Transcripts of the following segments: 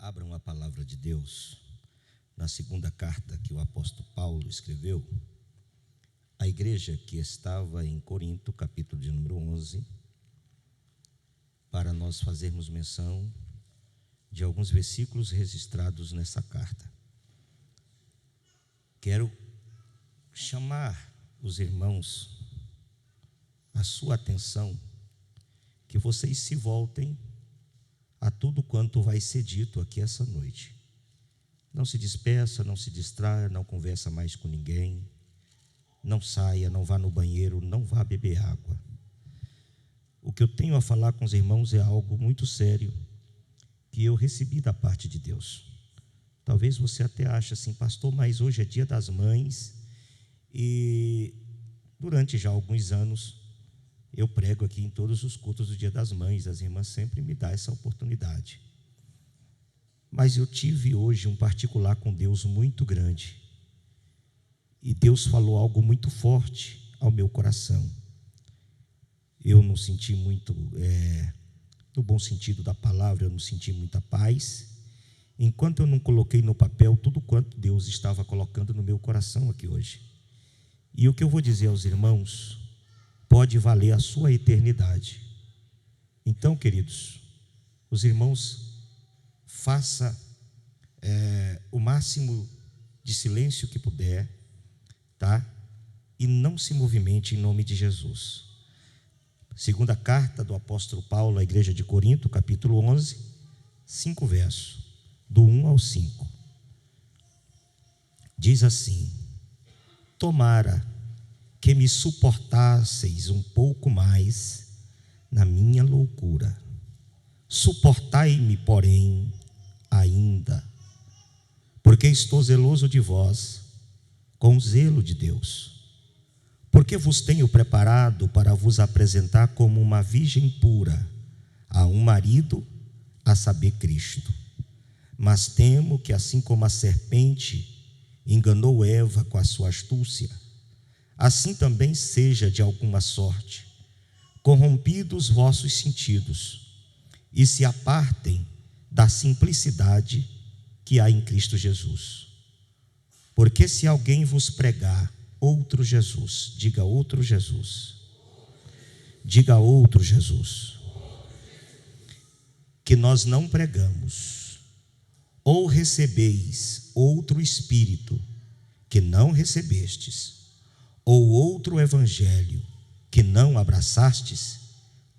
Abram a palavra de Deus na segunda carta que o apóstolo Paulo escreveu à igreja que estava em Corinto, capítulo de número 11, para nós fazermos menção de alguns versículos registrados nessa carta. Quero chamar os irmãos a sua atenção, que vocês se voltem a tudo quanto vai ser dito aqui essa noite. Não se despeça, não se distraia, não conversa mais com ninguém, não saia, não vá no banheiro, não vá beber água. O que eu tenho a falar com os irmãos é algo muito sério que eu recebi da parte de Deus. Talvez você até ache assim, pastor, mas hoje é dia das mães e durante já alguns anos eu prego aqui em todos os cultos do dia das mães, as irmãs sempre me dão essa oportunidade. Mas eu tive hoje um particular com Deus muito grande. E Deus falou algo muito forte ao meu coração. Eu não senti muito, no bom sentido da palavra, eu não senti muita paz, enquanto eu não coloquei no papel tudo quanto Deus estava colocando no meu coração aqui hoje. E o que eu vou dizer aos irmãos pode valer a sua eternidade. Então, queridos, os irmãos, faça o máximo de silêncio que puder, tá? E não se movimente em nome de Jesus. Segunda carta do apóstolo Paulo à igreja de Corinto, capítulo 11, 5 versos, do 1 ao 5. Diz assim: tomara que me suportasseis um pouco mais na minha loucura. Suportai-me, porém, ainda, porque estou zeloso de vós, com o zelo de Deus. Porque vos tenho preparado para vos apresentar como uma virgem pura a um marido, a saber, Cristo. Mas temo que, assim como a serpente enganou Eva com a sua astúcia, assim também seja de alguma sorte corrompidos vossos sentidos e se apartem da simplicidade que há em Cristo Jesus. Porque se alguém vos pregar outro Jesus, diga outro Jesus, diga outro Jesus, que nós não pregamos, ou recebeis outro Espírito que não recebestes, ou outro evangelho que não abraçastes,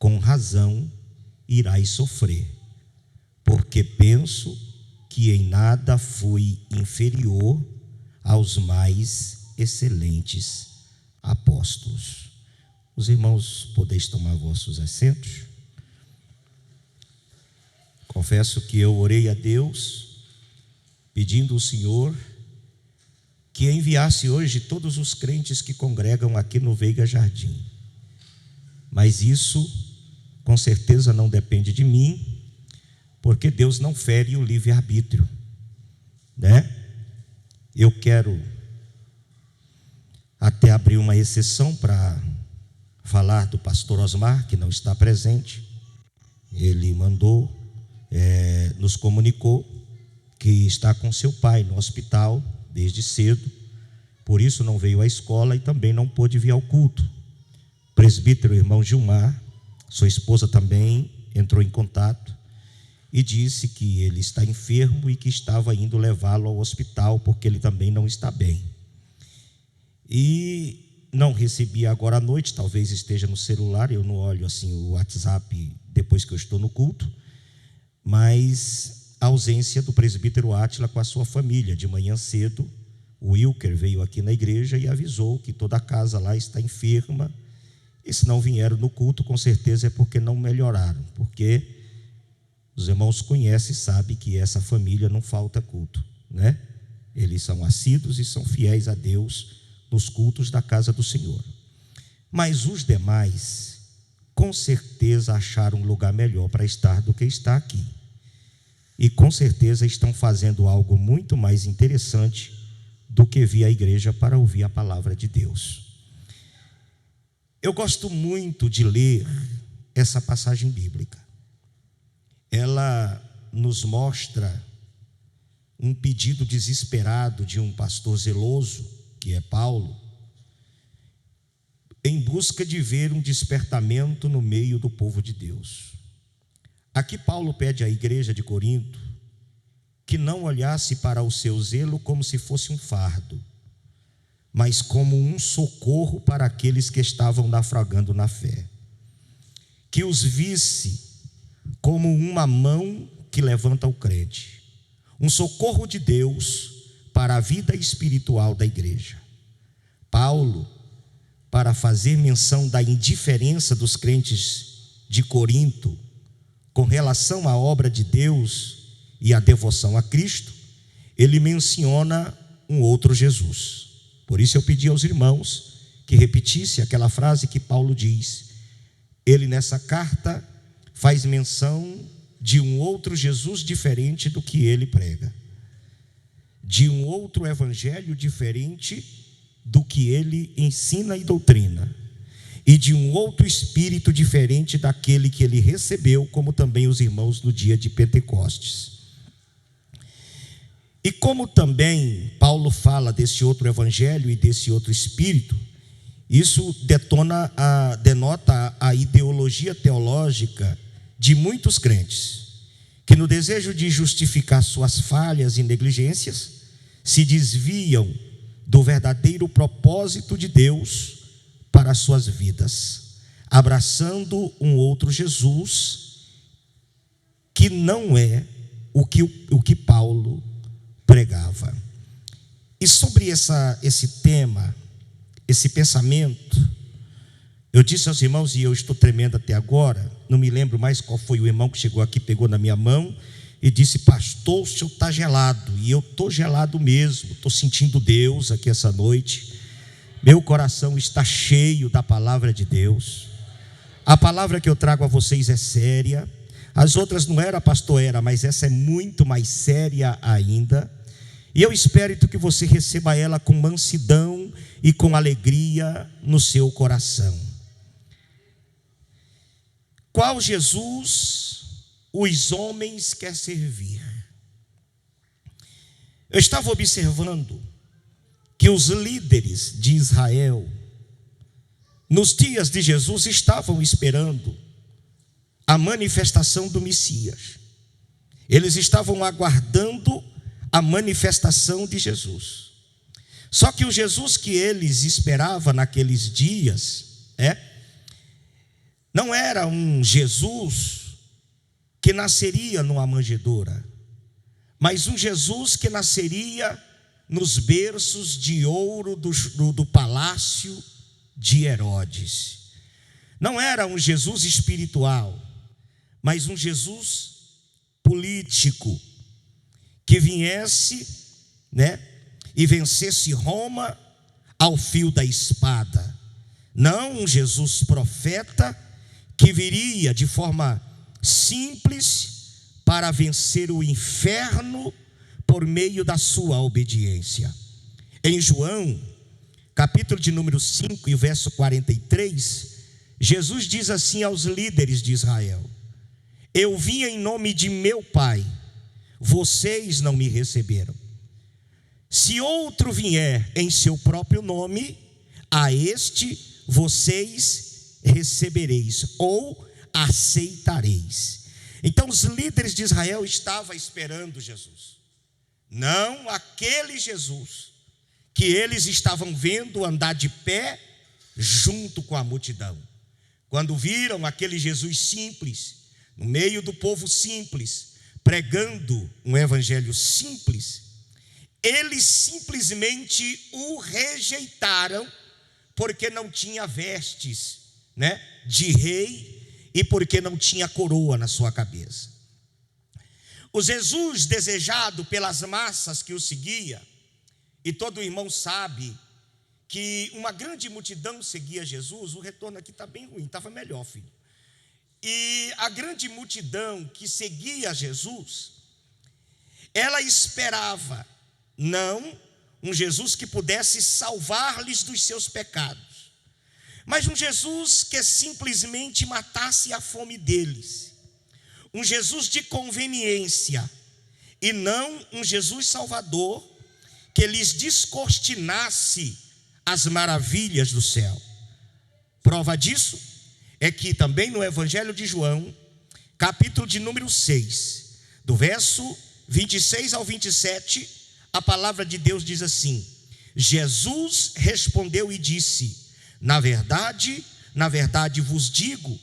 com razão irais sofrer, porque penso que em nada fui inferior aos mais excelentes apóstolos. Os irmãos, podeis tomar vossos assentos. Confesso que eu orei a Deus, pedindo ao Senhor que enviasse hoje todos os crentes que congregam aqui no Veiga Jardim. Mas isso, com certeza, não depende de mim, porque Deus não fere o livre-arbítrio, né? Eu quero até abrir uma exceção para falar do pastor Osmar, que não está presente. Ele nos comunicou que está com seu pai no hospital desde cedo, por isso não veio à escola e também não pôde vir ao culto. O presbítero irmão Gilmar, sua esposa, também entrou em contato e disse que ele está enfermo e que estava indo levá-lo ao hospital, porque ele também não está bem. E não recebi agora à noite, talvez esteja no celular, eu não olho assim o WhatsApp depois que eu estou no culto, mas a ausência do presbítero Átila com a sua família. De manhã cedo, o Wilker veio aqui na igreja e avisou que toda a casa lá está enferma, e se não vieram no culto, com certeza é porque não melhoraram, porque os irmãos conhecem e sabem que essa família não falta culto, né? Eles são assíduos e são fiéis a Deus nos cultos da casa do Senhor. Mas os demais, com certeza, acharam um lugar melhor para estar do que está aqui. E com certeza estão fazendo algo muito mais interessante do que vir à igreja para ouvir a palavra de Deus. Eu gosto muito de ler essa passagem bíblica. Ela nos mostra um pedido desesperado de um pastor zeloso, que é Paulo, em busca de ver um despertamento no meio do povo de Deus. Aqui Paulo pede à igreja de Corinto que não olhasse para o seu zelo como se fosse um fardo, mas como um socorro para aqueles que estavam naufragando na fé. Que os visse como uma mão que levanta o crente, um socorro de Deus para a vida espiritual da igreja. Paulo, para fazer menção da indiferença dos crentes de Corinto com relação à obra de Deus e à devoção a Cristo, ele menciona um outro Jesus. Por isso eu pedi aos irmãos que repetisse aquela frase que Paulo diz. Ele nessa carta faz menção de um outro Jesus diferente do que ele prega, de um outro evangelho diferente do que ele ensina e doutrina, e de um outro espírito diferente daquele que ele recebeu, como também os irmãos no dia de Pentecostes. E como também Paulo fala desse outro evangelho e desse outro espírito, isso denota a ideologia teológica de muitos crentes, que no desejo de justificar suas falhas e negligências, se desviam do verdadeiro propósito de Deus para as suas vidas, abraçando um outro Jesus que não é o que Paulo pregava. E sobre esse tema, esse pensamento, eu disse aos irmãos, e eu estou tremendo até agora, não me lembro mais qual foi o irmão que chegou aqui, pegou na minha mão e disse: pastor, o senhor está gelado. E eu estou gelado mesmo, estou sentindo Deus aqui essa noite. Meu coração está cheio da palavra de Deus. A palavra que eu trago a vocês é séria. As outras não era, pastor, era, mas essa é muito mais séria ainda. E eu espero que você receba ela com mansidão e com alegria no seu coração. Qual Jesus os homens querem servir? Eu estava observando que os líderes de Israel, nos dias de Jesus, estavam esperando a manifestação do Messias. Eles estavam aguardando a manifestação de Jesus. Só que o Jesus que eles esperavam naqueles dias, não era um Jesus que nasceria numa manjedoura, mas um Jesus que nasceria nos berços de ouro do palácio de Herodes. Não era um Jesus espiritual, mas um Jesus político, que viesse, e vencesse Roma ao fio da espada. Não um Jesus profeta que viria de forma simples para vencer o inferno por meio da sua obediência. Em João, capítulo de número 5 e verso 43, Jesus diz assim aos líderes de Israel: eu vim em nome de meu Pai, vocês não me receberam. Se outro vier em seu próprio nome, a este vocês recebereis ou aceitareis. Então os líderes de Israel estavam esperando Jesus, não aquele Jesus que eles estavam vendo andar de pé junto com a multidão. Quando viram aquele Jesus simples, no meio do povo simples, pregando um evangelho simples, eles simplesmente o rejeitaram, porque não tinha vestes, de rei, e porque não tinha coroa na sua cabeça. O Jesus desejado pelas massas que o seguia, e todo irmão sabe que uma grande multidão seguia Jesus. O retorno aqui está bem ruim, estava melhor, filho. E a grande multidão que seguia Jesus, ela esperava não um Jesus que pudesse salvar-lhes dos seus pecados, mas um Jesus que simplesmente matasse a fome deles, um Jesus de conveniência. e não um Jesus Salvador que lhes descortinasse as maravilhas do céu. Prova disso é que também no Evangelho de João, capítulo de número 6, do verso 26 ao 27, a palavra de Deus diz assim: Jesus respondeu e disse: na verdade vos digo,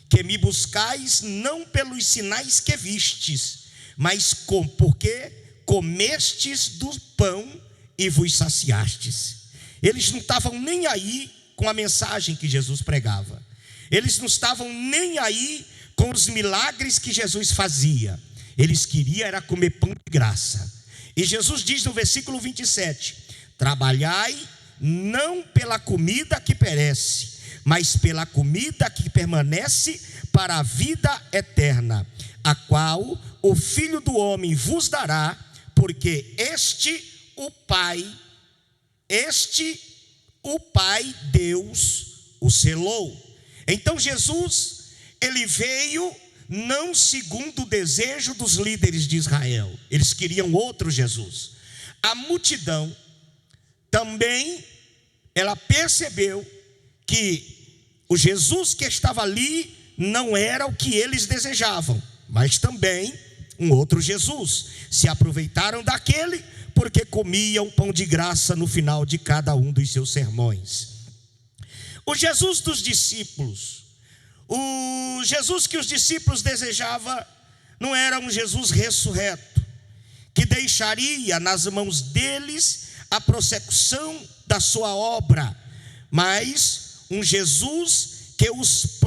que me buscais não pelos sinais que vistes, mas porque comestes do pão e vos saciastes. Eles não estavam nem aí com a mensagem que Jesus pregava. Eles não estavam nem aí com os milagres que Jesus fazia. Eles queriam era comer pão de graça. E Jesus diz no versículo 27: trabalhai não pela comida que perece, mas pela comida que permanece para a vida eterna, a qual o Filho do Homem vos dará, porque o Pai Deus o selou. Então Jesus, ele veio não segundo o desejo dos líderes de Israel. Eles queriam outro Jesus. A multidão também, ela percebeu que o Jesus que estava ali não era o que eles desejavam, mas também um outro Jesus. Se aproveitaram daquele porque comiam pão de graça no final de cada um dos seus sermões. O Jesus dos discípulos, o Jesus que os discípulos desejavam, não era um Jesus ressurreto, que deixaria nas mãos deles a prossecução da sua obra, mas um Jesus que os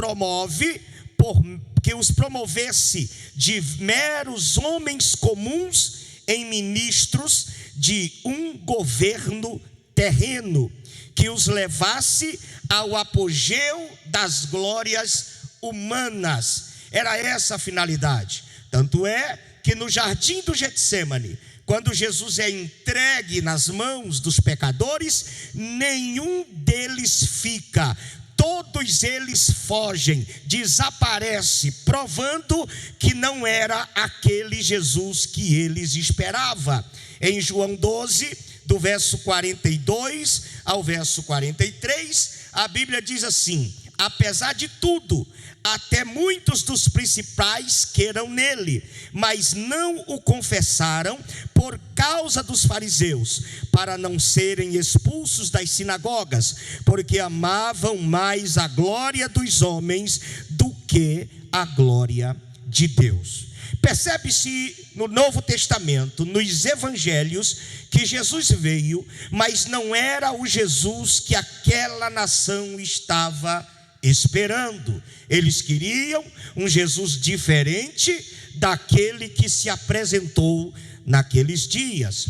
promovesse de meros homens comuns em ministros de um governo terreno, que os levasse ao apogeu das glórias humanas. Era essa a finalidade. Tanto é que no jardim do Getsêmani, quando Jesus é entregue nas mãos dos pecadores, nenhum deles fica, todos eles fogem, desaparece, provando que não era aquele Jesus que eles esperavam. Em João 12, do verso 42 ao verso 43, a Bíblia diz assim: apesar de tudo, até muitos dos principais creram nele, mas não o confessaram por causa dos fariseus, para não serem expulsos das sinagogas, porque amavam mais a glória dos homens do que a glória de Deus. Percebe-se no Novo Testamento, nos Evangelhos, que Jesus veio, mas não era o Jesus que aquela nação estava esperando. Eles queriam um Jesus diferente daquele que se apresentou naqueles dias.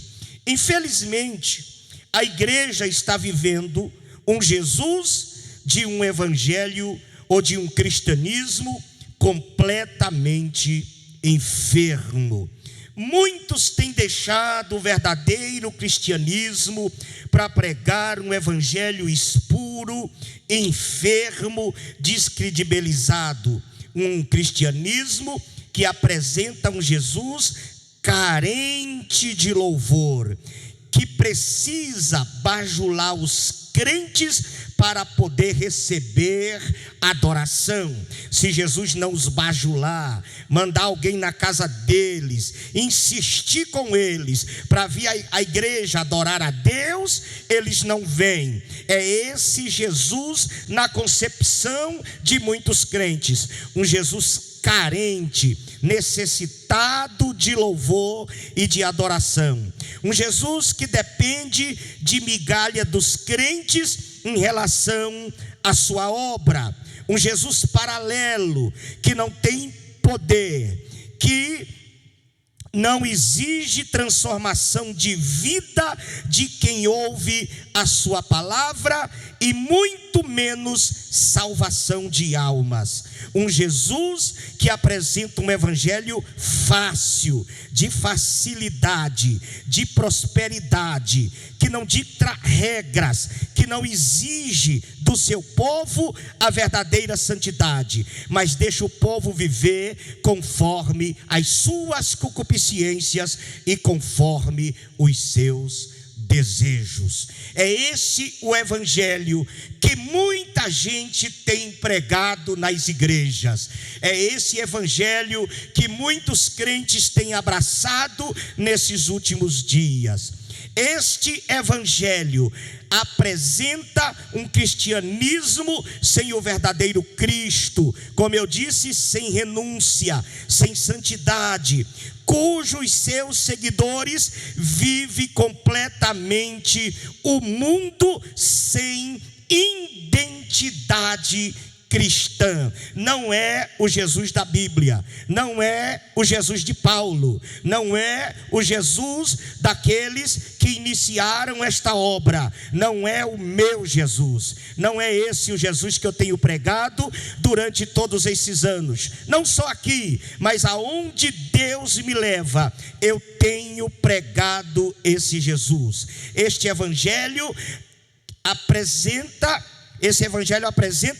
Infelizmente, a igreja está vivendo um Jesus de um evangelho ou de um cristianismo completamente enfermo. Muitos têm deixado o verdadeiro cristianismo para pregar um evangelho espuro, enfermo, descredibilizado. Um cristianismo que apresenta um Jesus carente de louvor, que precisa bajular os crentes para poder receber adoração. Se Jesus não os bajular, mandar alguém na casa deles, insistir com eles para vir à igreja adorar a Deus, eles não vêm. É esse Jesus na concepção de muitos crentes, um Jesus carente, necessitado de louvor e de adoração. Um Jesus que depende de migalha dos crentes em relação à sua obra. Um Jesus paralelo, que não tem poder, que não exige transformação de vida de quem ouve a sua palavra e muito menos salvação de almas. Um Jesus que apresenta um evangelho fácil, de facilidade, de prosperidade, que não dita regras, que não exige do seu povo a verdadeira santidade, mas deixa o povo viver conforme as suas concupiscências. concupiscências e conforme os seus desejos. É esse o evangelho que muita gente tem pregado nas igrejas. É esse evangelho que muitos crentes têm abraçado nesses últimos dias. Este evangelho apresenta um cristianismo sem o verdadeiro Cristo, como eu disse, sem renúncia, sem santidade, cujos seus seguidores vivem completamente o mundo sem identidade cristã. Não é o Jesus da Bíblia, não é o Jesus de Paulo, não é o Jesus daqueles que iniciaram esta obra, não é o meu Jesus, não é esse o Jesus que eu tenho pregado durante todos esses anos, não só aqui, mas aonde Deus me leva, eu tenho pregado esse Jesus. Este evangelho apresenta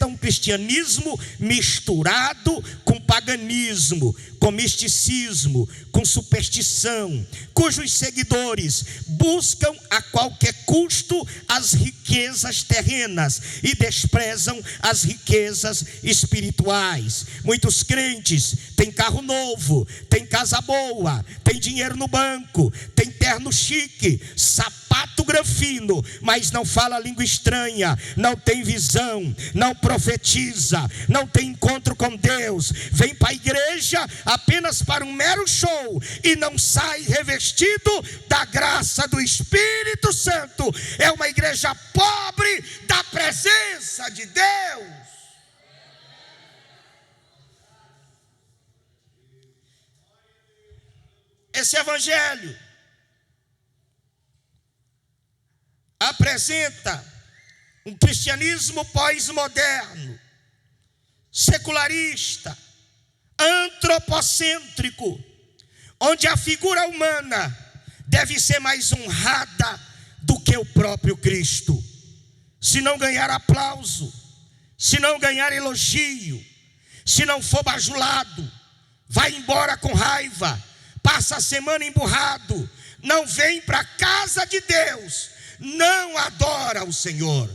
um cristianismo misturado com paganismo, com misticismo, com superstição, cujos seguidores buscam a qualquer custo as riquezas terrenas e desprezam as riquezas espirituais. Muitos crentes têm carro novo, têm casa boa, têm dinheiro no banco, têm terno chique, sapato granfino, mas não fala língua estranha, não tem visão, não profetiza, não tem encontro com Deus, vem para a igreja apenas para um mero show e não sai revestido da graça do Espírito Santo. É uma igreja pobre da presença de Deus. Esse evangelho apresenta um cristianismo pós-moderno, secularista, antropocêntrico, onde a figura humana deve ser mais honrada do que o próprio Cristo. Se não ganhar aplauso, se não ganhar elogio, se não for bajulado, vai embora com raiva, passa a semana emburrado, não vem para a casa de Deus, não adora o Senhor.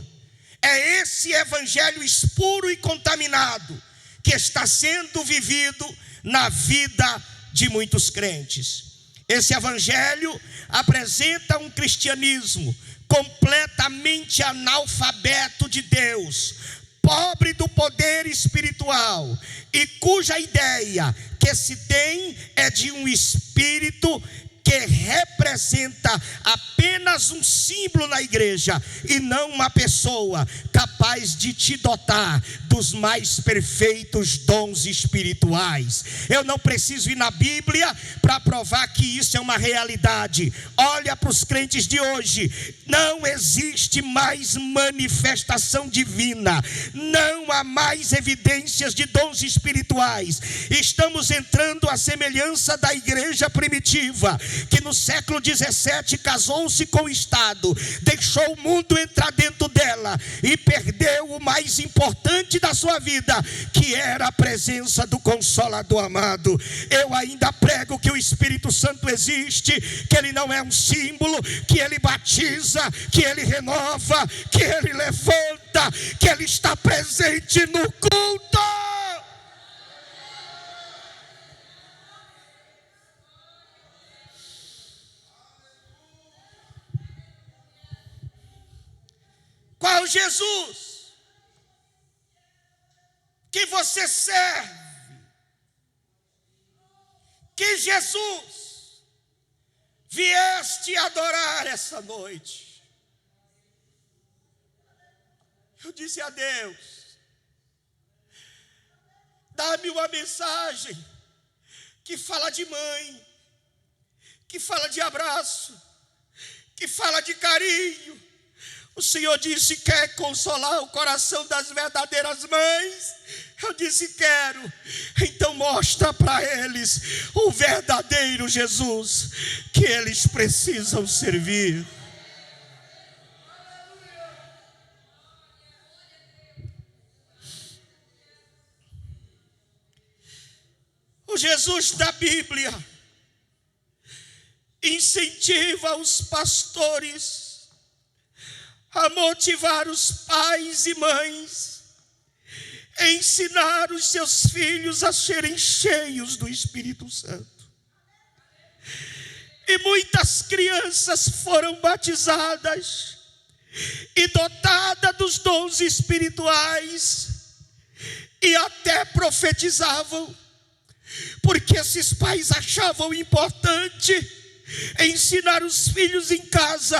É esse evangelho espuro e contaminado que está sendo vivido na vida de muitos crentes. Esse evangelho apresenta um cristianismo completamente analfabeto de Deus, pobre do poder espiritual, e cuja ideia que se tem é de um espírito que representa apenas um símbolo na igreja e não uma pessoa capaz de te dotar dos mais perfeitos dons espirituais. Eu não preciso ir na Bíblia para provar que isso é uma realidade. Olha para os crentes de hoje, não existe mais manifestação divina, não há mais evidências de dons espirituais. Estamos entrando à semelhança da igreja primitiva, que no século 17 casou-se com o Estado, deixou o mundo entrar dentro dela e perdeu o mais importante da sua vida, que era a presença do Consolador amado. Eu ainda prego que o Espírito Santo existe, que ele não é um símbolo, que ele batiza, que ele renova, que ele levanta, que ele está presente no culto. Qual Jesus que você serve? Que Jesus vieste adorar essa noite? Eu disse a Deus, dá-me uma mensagem que fala de mãe, que fala de abraço, que fala de carinho. O Senhor disse, quer consolar o coração das verdadeiras mães? Eu disse, quero. Então mostra para eles o verdadeiro Jesus que eles precisam servir. O Jesus da Bíblia incentiva os pastores a motivar os pais e mães, a ensinar os seus filhos a serem cheios do Espírito Santo. E muitas crianças foram batizadas e dotadas dos dons espirituais e até profetizavam, porque esses pais achavam importante ensinar os filhos em casa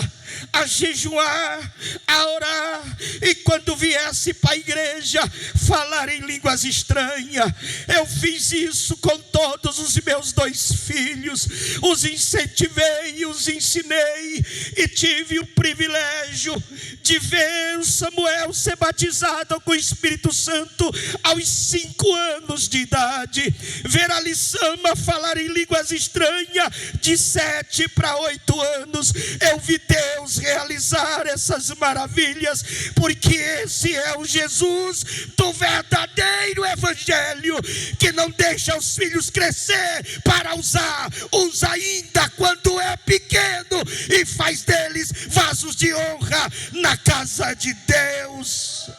a jejuar, a orar, e quando viesse para a igreja falar em línguas estranhas. Eu fiz isso com todos os meus 2 filhos, os incentivei, os ensinei, e tive o privilégio de ver o Samuel ser batizado com o Espírito Santo aos 5 anos de idade, ver a Lissama falar em línguas estranhas de 7 para 8 anos. Eu vi Deus realizar essas maravilhas, porque esse é o Jesus do verdadeiro evangelho, que não deixa os filhos crescer para usa ainda quando é pequeno, e faz deles vasos de honra na casa de Deus.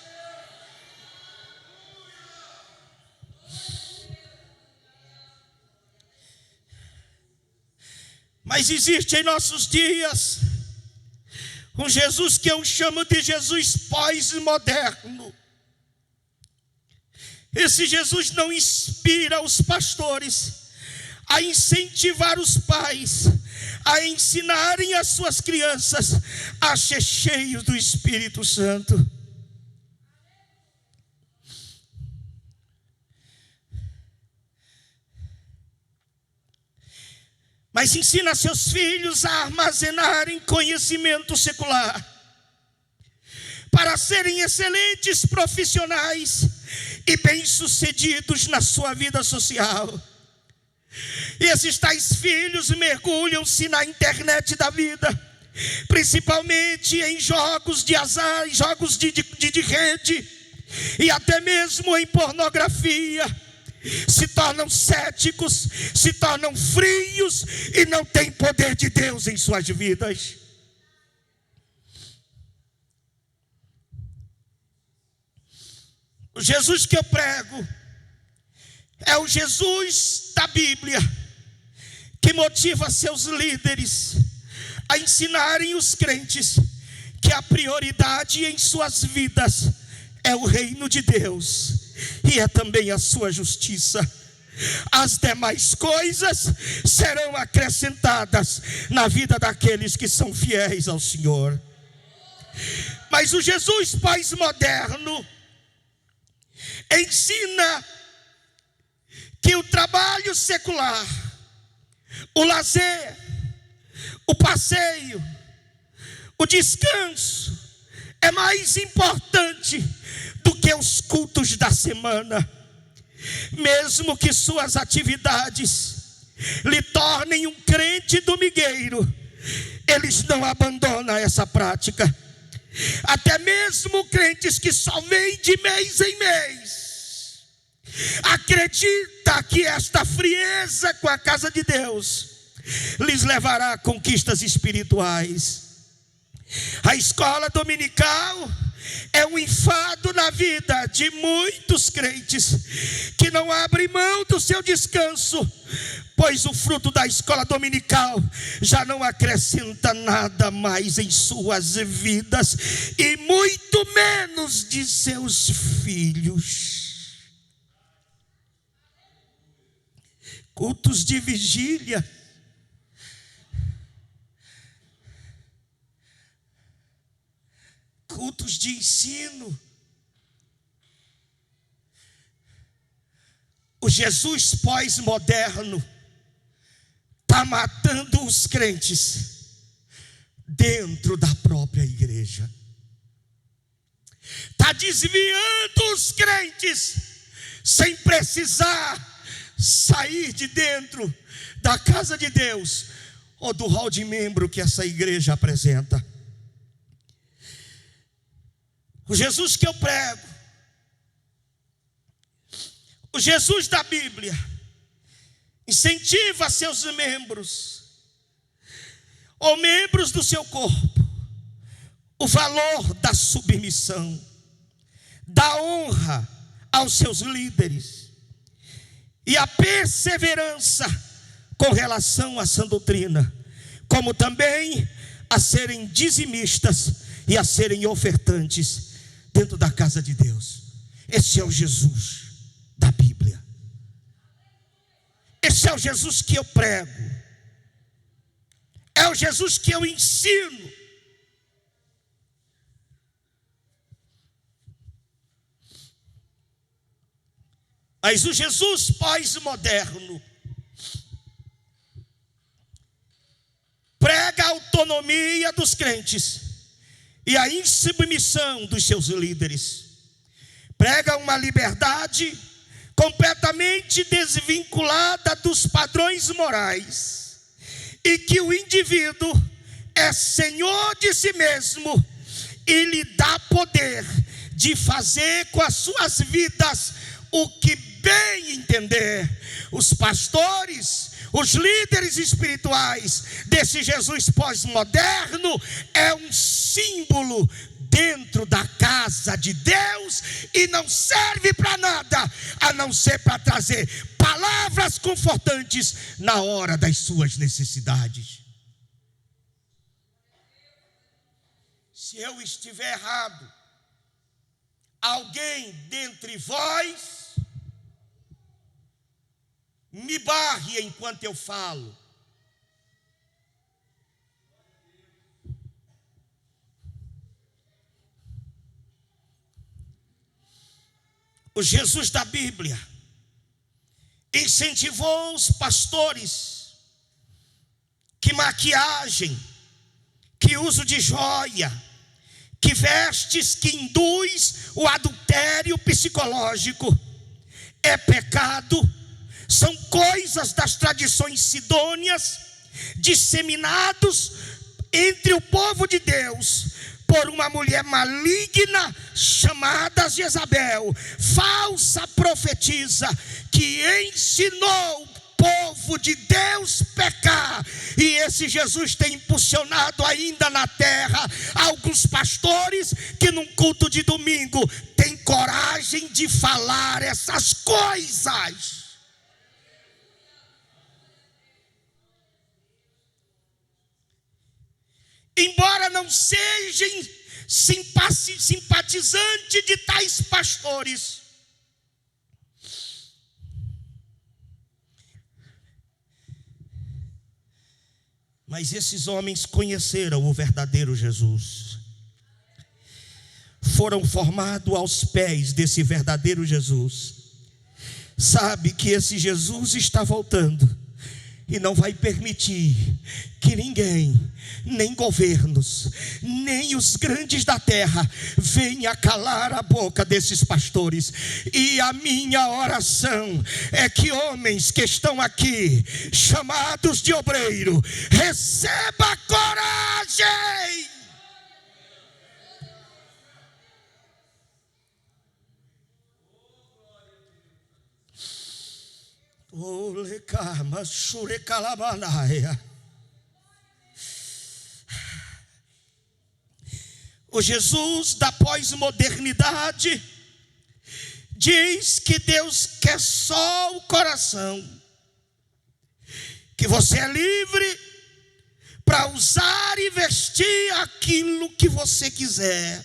Mas existe em nossos dias um Jesus que eu chamo de Jesus pós-moderno. Esse Jesus não inspira os pastores a incentivar os pais a ensinarem as suas crianças a ser cheios do Espírito Santo. Mas ensina seus filhos a armazenarem conhecimento secular, para serem excelentes profissionais e bem-sucedidos na sua vida social. E esses tais filhos mergulham-se na internet da vida, principalmente em jogos de azar, em jogos de rede, e até mesmo em pornografia. Se tornam céticos, se tornam frios e não têm poder de Deus em suas vidas. O Jesus que eu prego é o Jesus da Bíblia, que motiva seus líderes a ensinarem os crentes que a prioridade em suas vidas é o reino de Deus e é também a sua justiça. As demais coisas serão acrescentadas na vida daqueles que são fiéis ao Senhor. Mas o Jesus pós-moderno ensina que o trabalho secular, o lazer, o passeio, o descanso é mais importante do que os cultos da semana. Mesmo que suas atividades lhe tornem um crente domigueiro, eles não abandonam essa prática. Até mesmo crentes que só vêm de mês em mês acredita que esta frieza com a casa de Deus lhes levará a conquistas espirituais. A escola dominical é um enfado na vida de muitos crentes que não abrem mão do seu descanso, pois o fruto da escola dominical já não acrescenta nada mais em suas vidas, e muito menos de seus filhos. Cultos de vigília, cultos de ensino. O Jesus pós-moderno está matando os crentes dentro da própria igreja. Está desviando os crentes sem precisar sair de dentro da casa de Deus ou do hall de membro que essa igreja apresenta. O Jesus que eu prego, o Jesus da Bíblia, incentiva seus membros ou membros do seu corpo, o valor da submissão, da honra aos seus líderes e a perseverança com relação à sã doutrina, como também a serem dizimistas e a serem ofertantes dentro da casa de Deus. Esse é o Jesus da Bíblia. Esse é o Jesus que eu prego. É o Jesus que eu ensino. Mas o Jesus pós-moderno prega a autonomia dos crentes e a insubmissão dos seus líderes. Prega uma liberdade completamente desvinculada dos padrões morais, e que o indivíduo é senhor de si mesmo e lhe dá poder de fazer com as suas vidas o que bem entender. Os pastores, os líderes espirituais desse Jesus pós-moderno é um símbolo dentro da casa de Deus e não serve para nada a não ser para trazer palavras confortantes na hora das suas necessidades. Se eu estiver errado, alguém dentre vós me barre enquanto eu falo. O Jesus da Bíblia incentivou os pastores que maquiagem, que uso de joia, que vestes que induz o adultério psicológico. É pecado, são coisas das tradições sidônias, disseminados entre o povo de Deus por uma mulher maligna chamada Jezabel, falsa profetisa, que ensinou o povo de Deus pecar. E esse Jesus tem impulsionado ainda na terra alguns pastores que num culto de domingo têm coragem de falar essas coisas. Embora não sejam simpatizantes de tais pastores, mas esses homens conheceram o verdadeiro Jesus, foram formados aos pés desse verdadeiro Jesus. Sabe que esse Jesus está voltando e não vai permitir que ninguém, nem governos, nem os grandes da terra venha calar a boca desses pastores. E a minha oração é que homens que estão aqui, chamados de obreiro, receba coragem. O Jesus da pós-modernidade diz que Deus quer só o coração, que você é livre para usar e vestir aquilo que você quiser,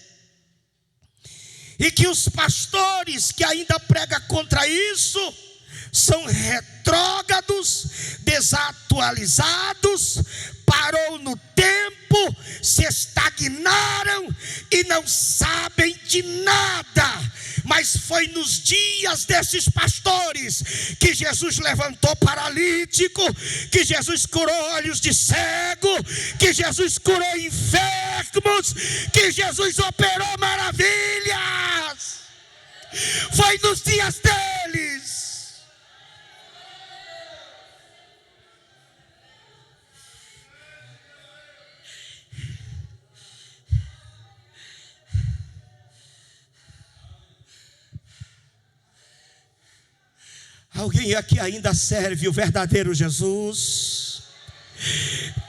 e que os pastores que ainda pregam contra isso são retrógrados, desatualizados, parou no tempo, se estagnaram e não sabem de nada. Mas foi nos dias desses pastores que Jesus levantou paralítico, que Jesus curou olhos de cego, que Jesus curou enfermos, que Jesus operou maravilhas. Foi nos dias deles. Alguém aqui ainda serve o verdadeiro Jesus?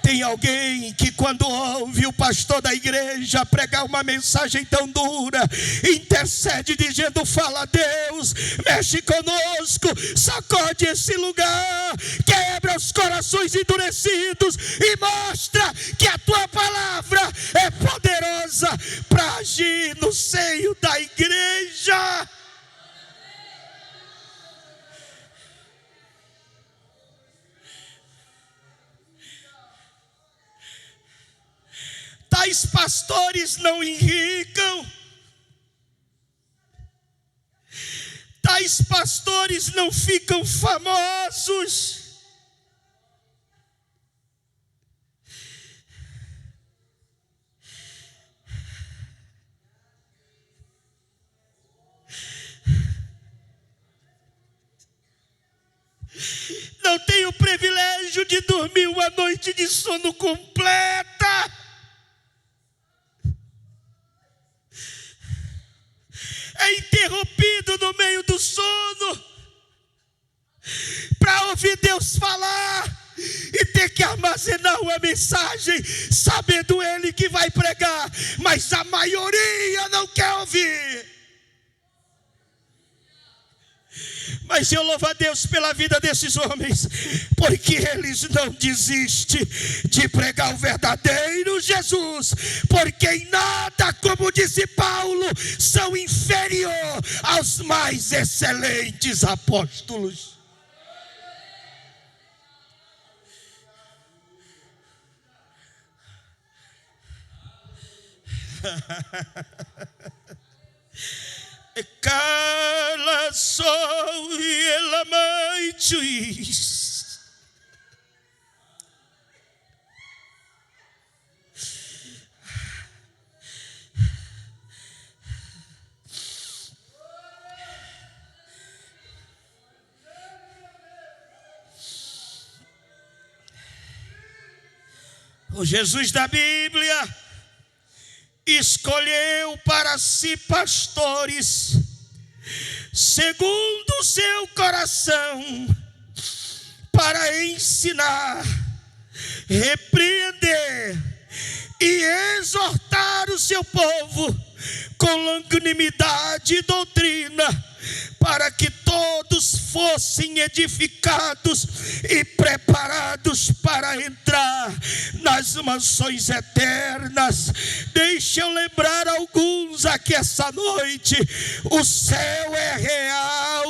Tem alguém que quando ouve o pastor da igreja pregar uma mensagem tão dura, intercede dizendo: fala a Deus, mexe conosco, sacode esse lugar, quebra os corações endurecidos e mostra que a tua palavra é poderosa para agir no seio da igreja. Tais pastores não enricam, tais pastores não ficam famosos. Não tem o privilégio de dormir uma noite de sono completa. É interrompido no meio do sono para ouvir Deus falar e ter que armazenar uma mensagem, sabendo Ele que vai pregar, mas a maioria não quer ouvir. Mas eu louvo a Deus pela vida desses homens, porque eles não desistem de pregar o verdadeiro Jesus, porque em nada, como disse Paulo, são inferior aos mais excelentes apóstolos. Cala sou e ela mãe juiz. O Jesus da Bíblia escolheu para si pastores segundo o seu coração, para ensinar, repreender e exortar o seu povo com longanimidade e doutrina, para que todos fossem edificados e preparados para entrar nas mansões eternas. Deixa eu lembrar alguns aqui essa noite: o céu é real,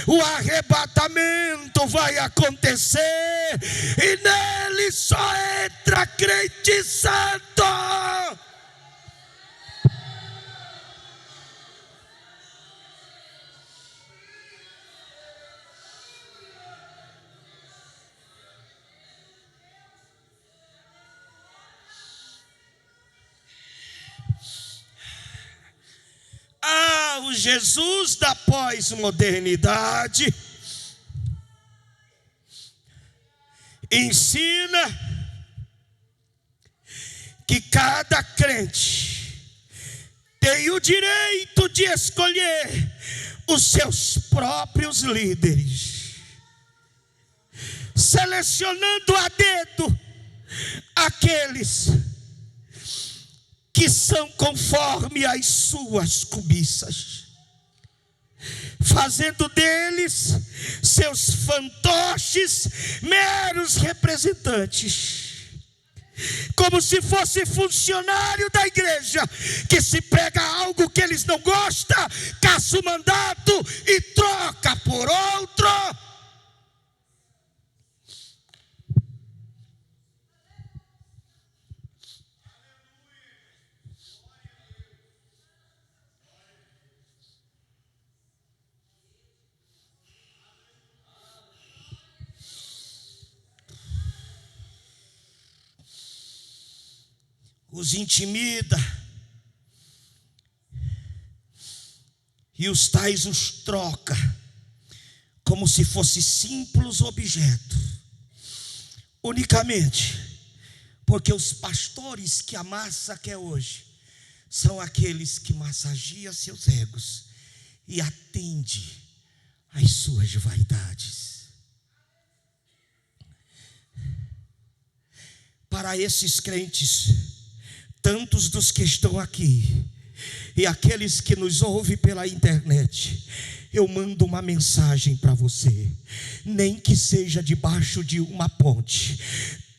o arrebatamento vai acontecer e nele só entra crente santo. O Jesus da pós-modernidade ensina que cada crente tem o direito de escolher os seus próprios líderes, selecionando a dedo aqueles que são conforme as suas cobiças, fazendo deles seus fantoches meros representantes, como se fosse funcionário da igreja, que se prega algo que eles não gostam, caça o mandato e troca por outro. Os intimida e os tais os troca como se fosse simples objeto, unicamente porque os pastores que a massa quer hoje são aqueles que massagiam seus egos e atende às suas vaidades. para esses crentes, tantos dos que estão aqui e aqueles que nos ouvem pela internet, eu mando uma mensagem para você. Nem que seja debaixo de uma ponte,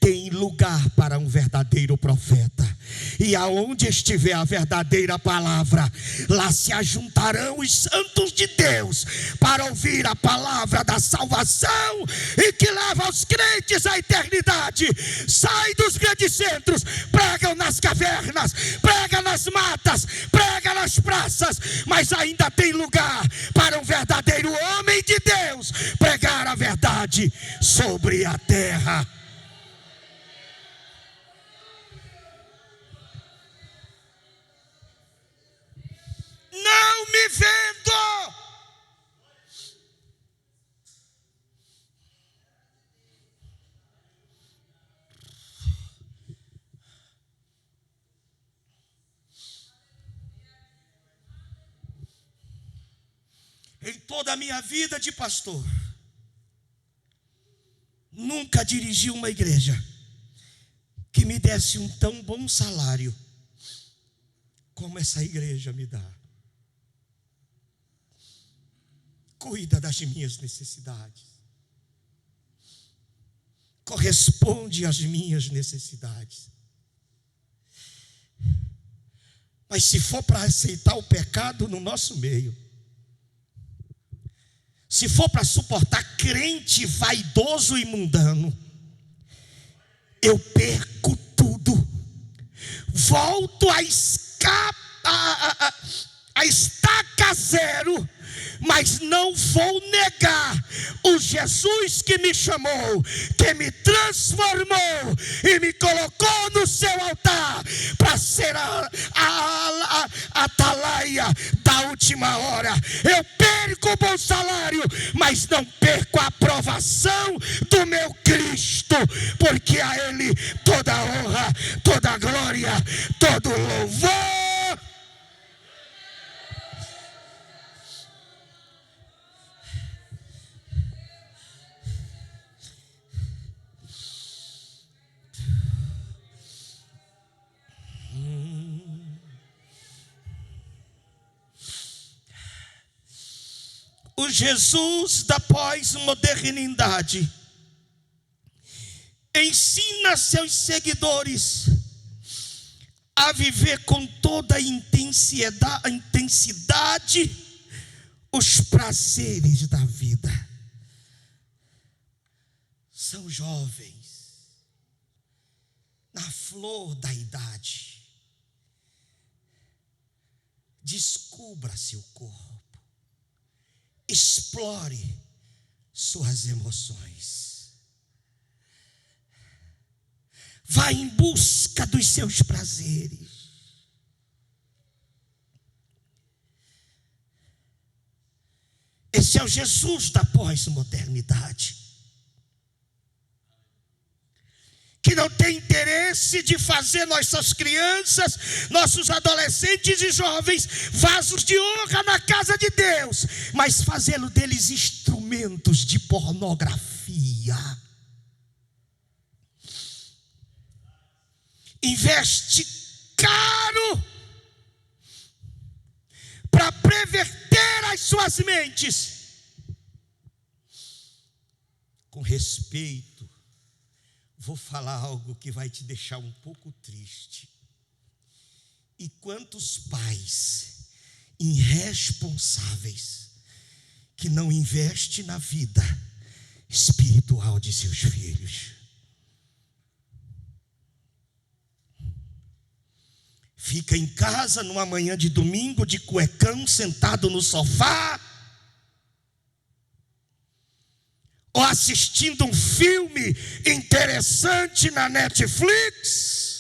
tem lugar para um verdadeiro profeta. E aonde estiver a verdadeira palavra, lá se ajuntarão os santos de Deus para ouvir a palavra da salvação e que leva os crentes à eternidade. Sai dos grandes centros, pregam nas cavernas, prega nas matas, prega nas praças, mas ainda tem lugar para um verdadeiro homem de Deus pregar a verdade sobre a terra. Não me vendo. Em toda a minha vida de pastor, nunca dirigi uma igreja que me desse um tão bom salário como essa igreja me dá. Cuida das minhas necessidades, corresponde às minhas necessidades. Mas se for para aceitar o pecado no nosso meio, se for para suportar crente vaidoso e mundano, eu perco tudo, volto a estaca zero, mas não vou negar o Jesus que me chamou, que me transformou e me colocou no seu altar para ser a atalaia da última hora. Eu perco o bom salário, mas não perco a aprovação do meu Cristo, porque a Ele toda a honra, toda a glória, todo o louvor. O Jesus da pós-modernidade ensina seus seguidores a viver com toda a intensidade os prazeres da vida. São jovens, na flor da idade. Descubra seu corpo. Explore suas emoções. Vá em busca dos seus prazeres. Esse é o Jesus da pós-modernidade, que não tem interesse de fazer nossas crianças, nossos adolescentes e jovens vasos de honra na casa de Deus, mas fazê-lo deles instrumentos de pornografia. Investe caro para perverter as suas mentes. Com respeito, vou falar algo que vai te deixar um pouco triste. E quantos pais irresponsáveis que não investem na vida espiritual de seus filhos. Fica em casa numa manhã de domingo de cuecão, sentado no sofá, ou assistindo um filme interessante na Netflix.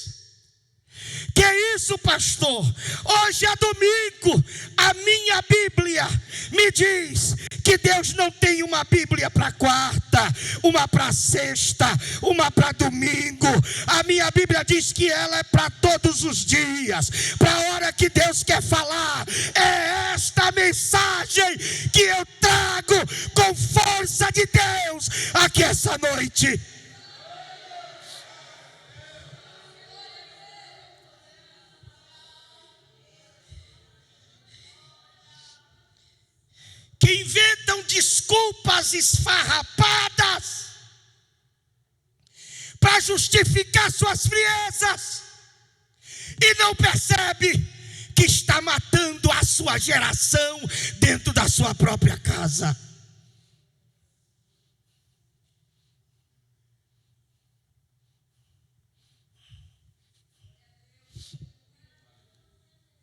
Que é isso, pastor? Hoje é domingo. A minha Bíblia me diz que Deus não tem uma Bíblia para quarta, uma para sexta, uma para domingo. A minha Bíblia diz que ela é para todos os dias, para a hora que Deus quer falar. É esta mensagem que eu trago com força de Deus aqui essa noite. que inventam desculpas esfarrapadas para justificar suas friezas e não percebe que está matando a sua geração dentro da sua própria casa.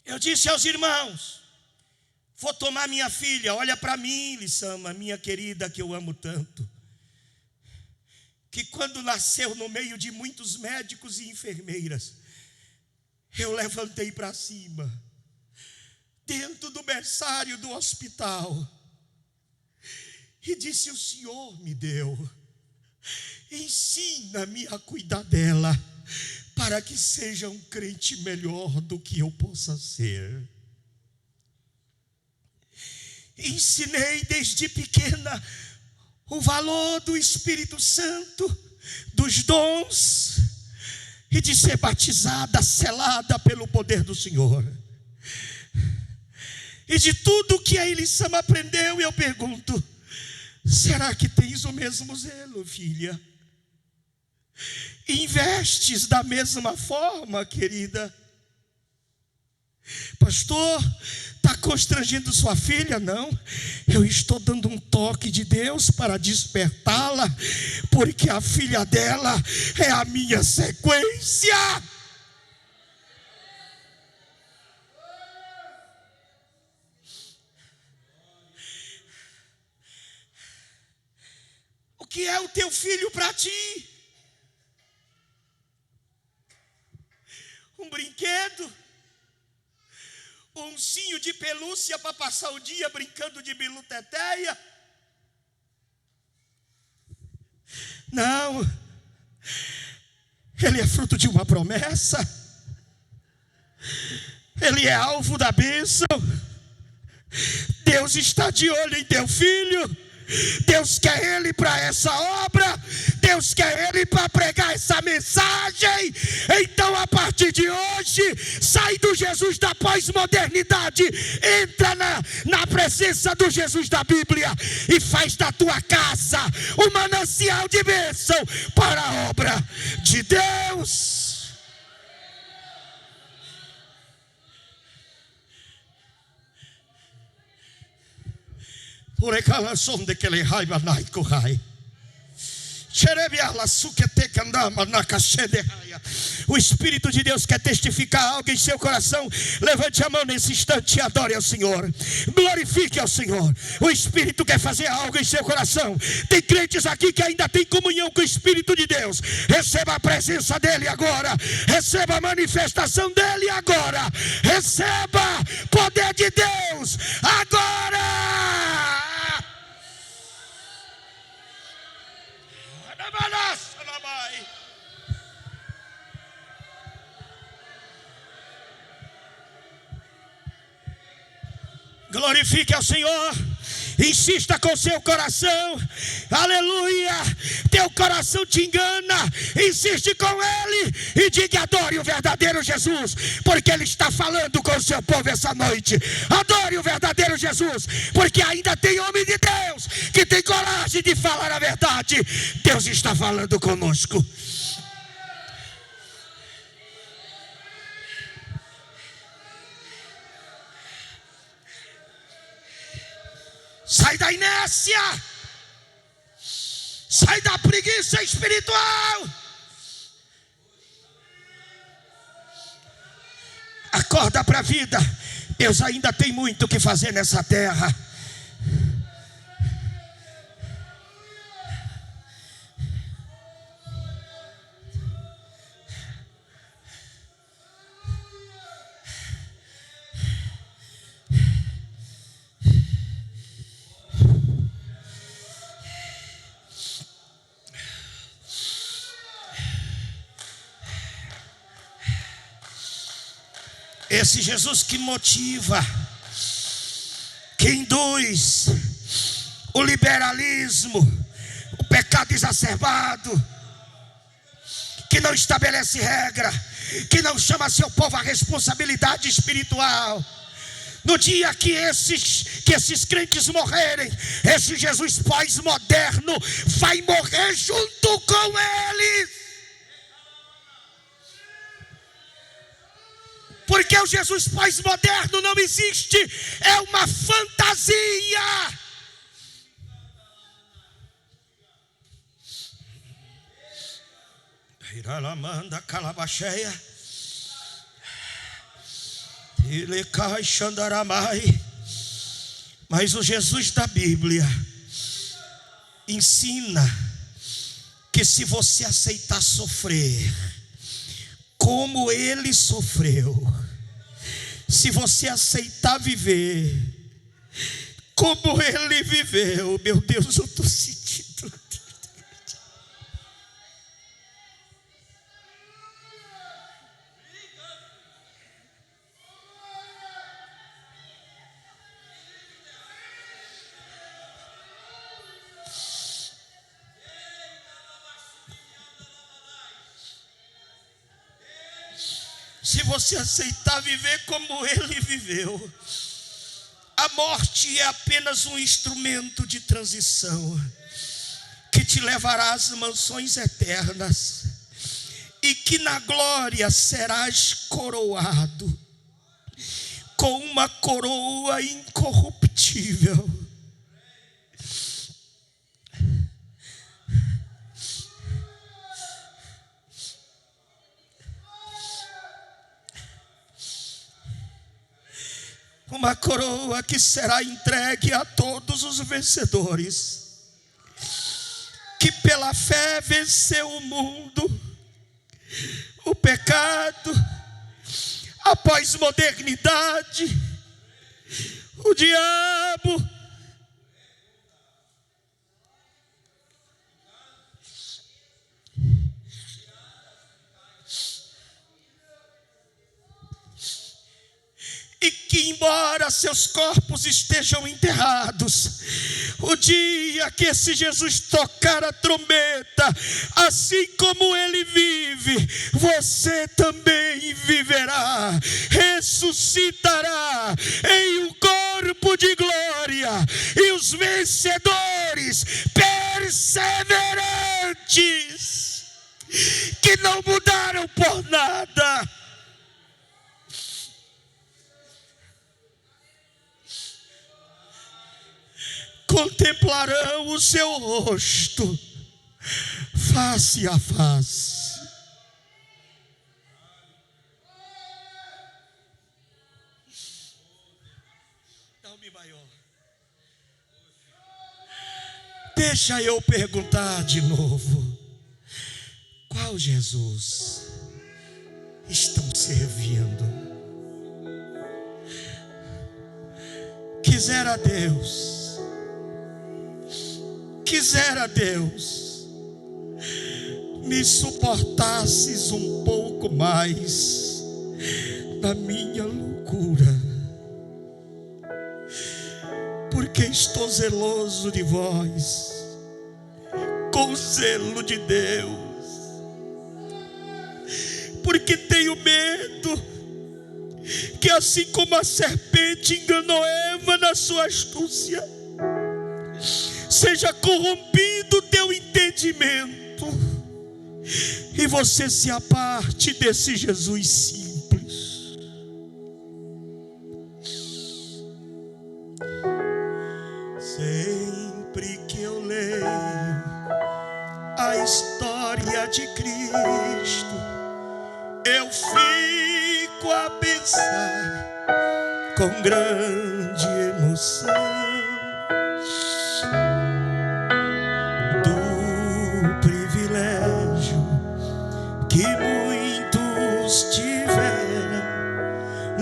Eu disse aos irmãos: vou tomar minha filha, olha para mim, Lissama, minha querida, que eu amo tanto, que quando nasceu no meio de muitos médicos e enfermeiras, eu levantei para cima, dentro do berçário do hospital, e disse: o Senhor me deu, ensina-me a cuidar dela, para que seja um crente melhor do que eu possa ser. Ensinei desde pequena o valor do Espírito Santo, dos dons, e de ser batizada, selada pelo poder do Senhor. E de tudo que a Elissama aprendeu, eu pergunto: será que tens o mesmo zelo, filha? Investes da mesma forma, querida? Pastor, está constrangendo sua filha? Não, eu estou dando um toque de Deus para despertá-la, porque a filha dela é a minha sequência. O que é o teu filho para ti? Um brinquedo? Um ursinho de pelúcia para passar o dia brincando de bilu-teteia? Não, ele é fruto de uma promessa, ele é alvo da bênção. Deus está de olho em teu filho. Deus quer ele para essa obra, Deus quer ele para pregar essa mensagem. Então, a partir de hoje, sai do Jesus da pós-modernidade, entra na presença do Jesus da Bíblia e faz da tua casa um manancial de bênção para a obra de Deus. O Espírito de Deus quer testificar algo em seu coração. Levante a mão nesse instante e adore ao Senhor. Glorifique ao Senhor. O Espírito quer fazer algo em seu coração. Tem crentes aqui que ainda tem comunhão com o Espírito de Deus. Receba a presença dele agora. Receba a manifestação dele agora. Receba poder de Deus agora. Glorifique ao Senhor. Insista com seu coração. Aleluia. Teu coração te engana. Insiste com ele e diga: adore o verdadeiro Jesus, porque ele está falando com o seu povo essa noite. Adore o verdadeiro Jesus, porque ainda tem homem de Deus que tem coragem de falar a verdade. Deus está falando conosco. Sai da inércia, sai da preguiça espiritual. Acorda para a vida. Deus ainda tem muito o que fazer nessa terra. Esse Jesus que motiva, que induz o liberalismo, o pecado exacerbado, que não estabelece regra, que não chama seu povo à responsabilidade espiritual. No dia que esses crentes morrerem, esse Jesus pós-moderno vai morrer junto com eles. Porque o Jesus pós-moderno não existe, é uma fantasia. Iralamanda calabacheia, ilecai xandaramai. Mas o Jesus da Bíblia ensina que se você aceitar sofrer como ele sofreu, se você aceitar viver como ele viveu, meu Deus, eu estou sentindo. Se você aceitar viver como ele viveu, a morte é apenas um instrumento de transição que te levará às mansões eternas e que na glória serás coroado com uma coroa incorruptível. Uma coroa que será entregue a todos os vencedores, que pela fé venceu o mundo, o pecado, a pós-modernidade, o diabo. E que embora seus corpos estejam enterrados, o dia que esse Jesus tocar a trombeta, assim como ele vive, você também viverá, ressuscitará em um corpo de glória, e os vencedores perseverantes, que não mudaram por nada, contemplarão o seu rosto face a face. Dá um mi maior. Deixa eu perguntar de novo: qual Jesus estão servindo? Quisera Deus, me suportasses um pouco mais da minha loucura, porque estou zeloso de vós, com o zelo de Deus, porque tenho medo que assim como a serpente enganou Eva na sua astúcia, seja corrompido o teu entendimento e você se aparte desse Jesus simples. Sempre que eu leio a história de Cristo, eu fico a pensar com grande emoção que muitos tiveram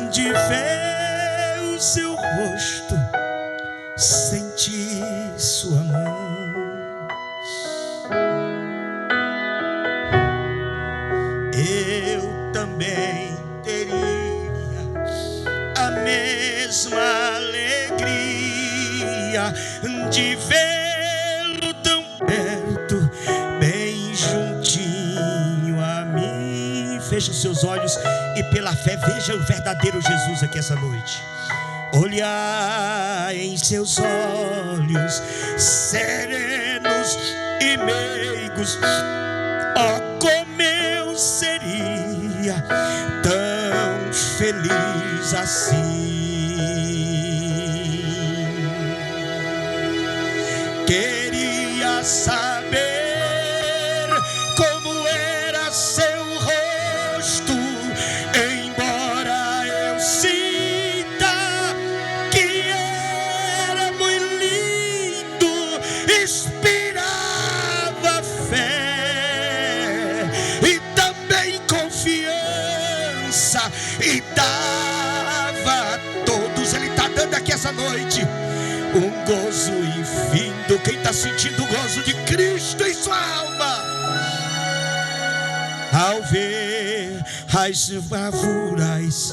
de ver o seu rosto, sentir sua mão. Eu também teria a mesma alegria de vê-lo tão perto, bem juntinho a mim. Feche os seus olhos e pela fé veja o verdadeiro Jesus aqui essa noite. olhar em seus olhos serenos e meigos. Oh, como eu seria tão feliz assim. Queria saber como era seu rosto, embora eu sinta que era muito lindo, inspirava fé e também confiança, e dava a todos. Ele está dando aqui essa noite um gozo infindo. Quem está sentindo o gozo de Cristo em sua alma? Ao ver as gravuras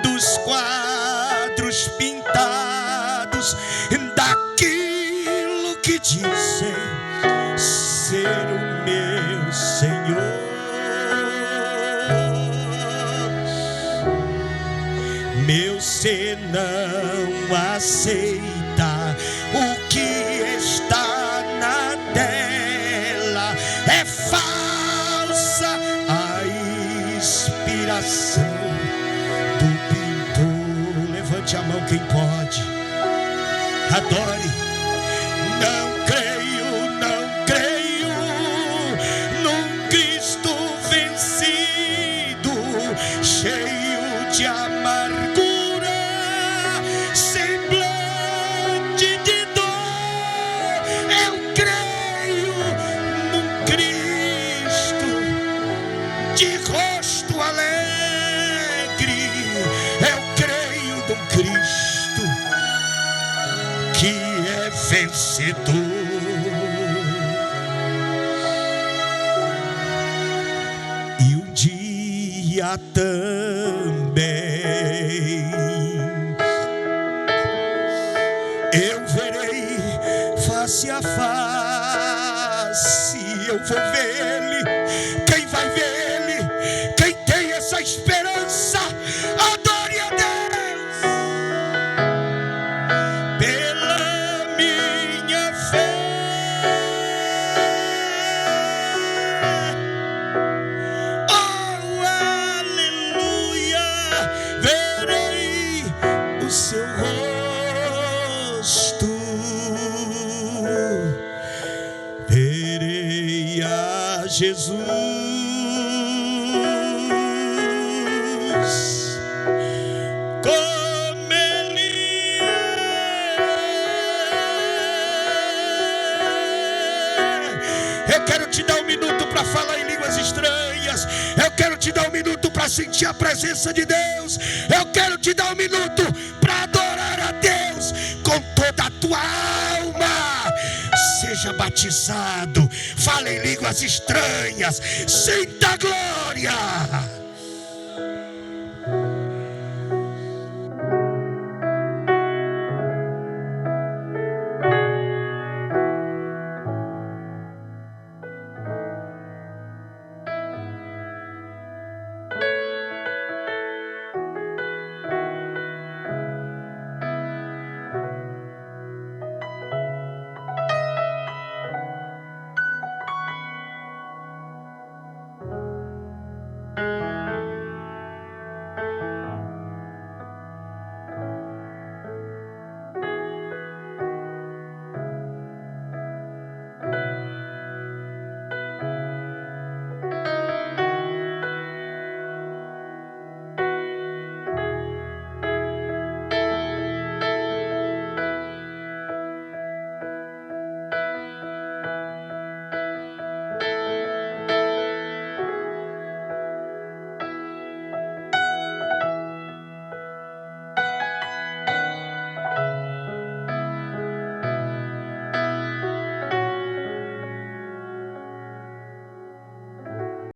dos quadros pintados daquilo que dizem ser o meu Senhor, meu ser não aceita o que está na tela, é falsa a inspiração do pintor. Levante a mão quem pode, adore. Não creio, não creio num Cristo vencido, cheio de amargura, semblante de dor. Eu creio num Cristo de rosto alegre. Eu creio num Cristo que é vencedor. E um dia também eu verei face a face. Eu vou ver Ele. Quem vai ver Ele? Quem tem essa esperança, adore a Deus. Pela minha fé, oh aleluia, verei o seu rosto, verei a Jesus como Ele é. Eu quero te dar um minuto para falar em línguas estranhas. Eu quero te dar um minuto para sentir a presença de Deus. Eu quero te dar um minuto para adorar a Deus com toda a tua alma. Seja batizado, fale em línguas estranhas, sinta a glória.